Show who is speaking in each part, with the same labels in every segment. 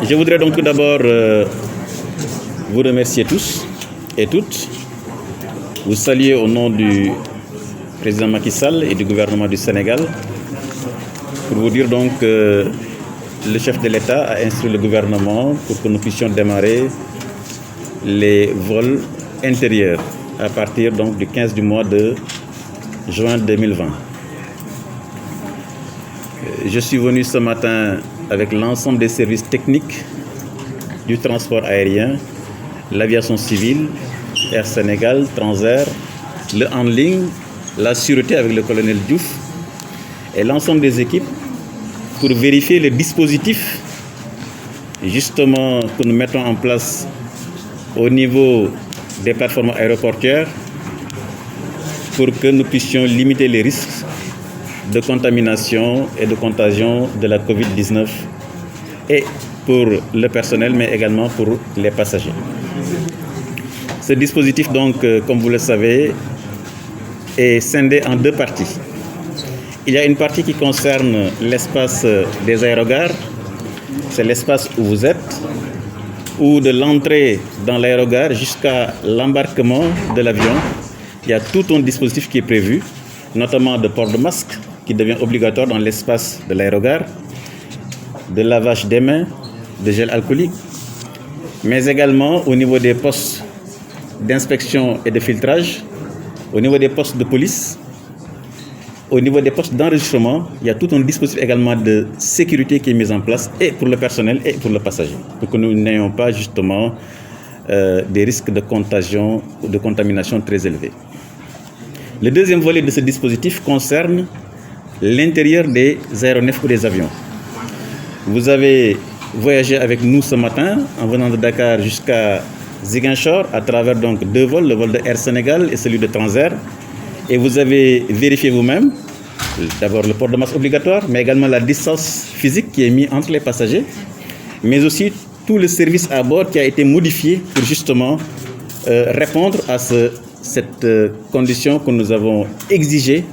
Speaker 1: Je voudrais donc tout d'abord vous remercier tous et toutes, vous saluer au nom du président Macky Sall et du gouvernement du Sénégal pour vous dire donc que le chef de l'État a instruit le gouvernement pour que nous puissions démarrer les vols intérieurs à partir donc du 15 du mois de juin 2020. Je suis venu ce matin avec l'ensemble des services techniques du transport aérien, l'aviation civile, Air Sénégal, Transair, le handling, la sûreté avec le colonel Diouf et l'ensemble des équipes pour vérifier le dispositif justement que nous mettons en place au niveau des plateformes aéroportuaires pour que nous puissions limiter les risques de contamination et de contagion de la Covid-19 et pour le personnel mais également pour les passagers. Ce dispositif donc, comme vous le savez, est scindé en deux parties. Il y a une partie qui concerne l'espace des aérogares, c'est l'espace où vous êtes, ou de l'entrée dans l'aérogare jusqu'à l'embarquement de l'avion. Il y a tout un dispositif qui est prévu, notamment de port de masque, qui devient obligatoire dans l'espace de l'aérogare, de lavage des mains, de gel alcoolique, mais également au niveau des postes d'inspection et de filtrage, au niveau des postes de police, au niveau des postes d'enregistrement, il y a tout un dispositif également de sécurité qui est mis en place et pour le personnel et pour le passager, pour que nous n'ayons pas justement des risques de contagion ou de contamination très élevés. Le deuxième volet de ce dispositif concerne l'intérieur des aéronefs ou des avions. Vous avez voyagé avec nous ce matin en venant de Dakar jusqu'à Ziguinchor à travers donc deux vols, le vol de Air Sénégal et celui de Transair. Et vous avez vérifié vous-même, d'abord le port de masque obligatoire, mais également la distance physique qui est mise entre les passagers, mais aussi tout le service à bord qui a été modifié pour justement répondre à cette condition que nous avons exigée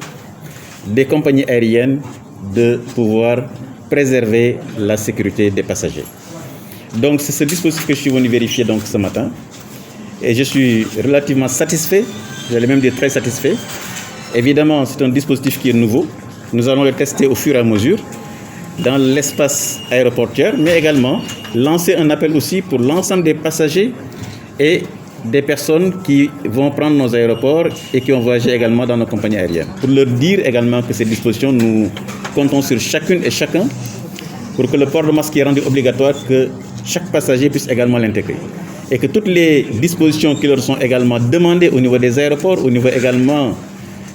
Speaker 1: des compagnies aériennes de pouvoir préserver la sécurité des passagers. Donc c'est ce dispositif que je suis venu vérifier donc ce matin et je suis relativement satisfait, j'allais même dire très satisfait. Évidemment, c'est un dispositif qui est nouveau. Nous allons le tester au fur et à mesure dans l'espace aéroportuaire, mais également lancer un appel aussi pour l'ensemble des passagers et des personnes qui vont prendre nos aéroports et qui ont voyagé également dans nos compagnies aériennes. Pour leur dire également que ces dispositions, nous comptons sur chacune et chacun pour que le port de masque est rendu obligatoire, que chaque passager puisse également l'intégrer. Et que toutes les dispositions qui leur sont également demandées au niveau des aéroports, au niveau également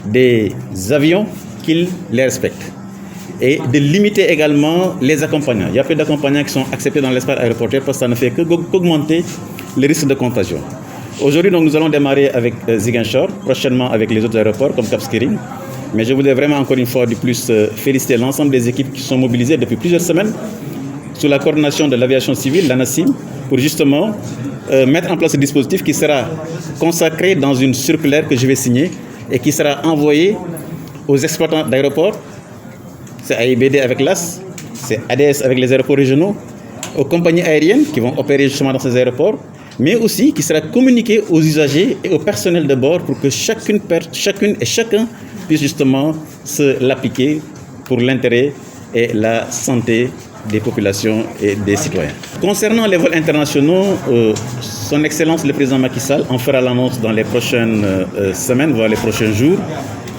Speaker 1: des avions, qu'ils les respectent. Et de limiter également les accompagnants. Il y a peu d'accompagnants qui sont acceptés dans l'espace aéroportuaire parce que ça ne fait qu'augmenter le risque de contagion. Aujourd'hui, donc, nous allons démarrer avec Ziguinchor, prochainement avec les autres aéroports comme Cap Skirring. Mais je voudrais vraiment encore une fois de plus féliciter l'ensemble des équipes qui sont mobilisées depuis plusieurs semaines sous la coordination de l'aviation civile, l'ANACIM, pour justement mettre en place ce dispositif qui sera consacré dans une circulaire que je vais signer et qui sera envoyée aux exploitants d'aéroports, c'est AIBD avec l'AS, c'est ADS avec les aéroports régionaux, aux compagnies aériennes qui vont opérer justement dans ces aéroports, mais aussi qui sera communiqué aux usagers et au personnel de bord pour que chacune et chacun puisse justement se l'appliquer pour l'intérêt et la santé des populations et des citoyens. Concernant les vols internationaux, son Excellence le Président Macky Sall en fera l'annonce dans les prochaines semaines, voire les prochains jours.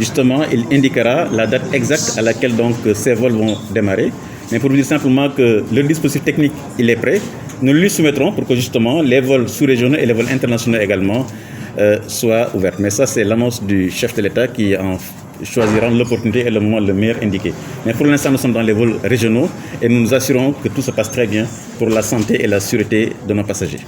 Speaker 1: Justement, il indiquera la date exacte à laquelle donc ces vols vont démarrer. Mais pour vous dire simplement que le dispositif technique, il est prêt. Nous lui soumettrons pour que justement les vols sous-régionaux et les vols internationaux également soient ouverts. Mais ça, c'est l'annonce du chef de l'État qui en choisira l'opportunité et le moment le meilleur indiqué. Mais pour l'instant, nous sommes dans les vols régionaux et nous nous assurons que tout se passe très bien pour la santé et la sûreté de nos passagers.